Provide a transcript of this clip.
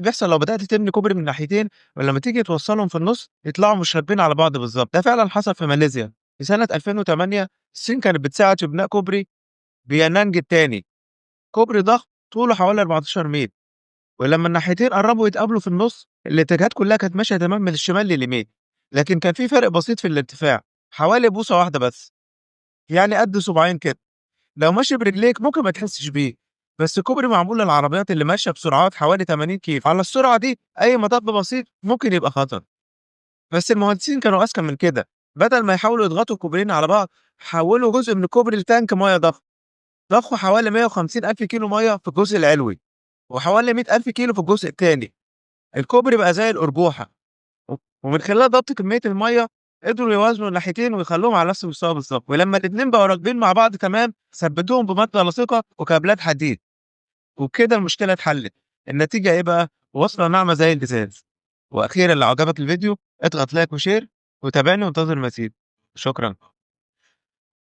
بيحصل لو بدأت تبني كوبري من ناحيتين ولما تيجي توصلهم في النص يطلعوا مش راكبين على بعض بالظبط. ده فعلا حصل في ماليزيا في سنة 2008. الصين كانت بتساعد في بناء كوبري بيانانج التاني، كوبري ضخم طوله حوالي 14 متر، ولما الناحيتين قربوا يتقابلوا في النص الاتجاهات كلها كانت ماشية تمام من الشمال لليمين، لكن كان في فرق بسيط في الارتفاع، حوالي بوصة واحدة بس، يعني قد صباعين كده. لو ماشي برجليك ممكن ما تحسش بيه، بس كوبري معمول للعربيات اللي ماشية بسرعات حوالي 80 كيلو، على السرعة دي أي مطب بسيط ممكن يبقى خطر. بس المهندسين كانوا أذكى من كده، بدل ما يحاولوا يضغطوا الكوبرين على بعض حولوا جزء من الكوبري لتانك مية ضخم، ضخوا حوالي 150 ألف كيلو مية في الجزء العلوي وحوالي 100 ألف كيلو في الجزء التاني. الكوبري بقى زي الأرجوحة، ومن خلال ضبط كمية المَيّة قدروا يوازنوا الناحيتين ويخلّوهم على نفس المستوى بالضبط، ولمّا الاتنين بقوا راكبين مع بعض تمام، ثبّتوهم بمادة لاصقة وكابلات حديد، وبكده المشكلة اتحلت. النتيجة إيه بقى؟ وصلة ناعمة زي الإزاز. وأخيرًا لو عجبك الفيديو اضغط لايك وشير وتابعني وانتظر المزيد. شكرًا.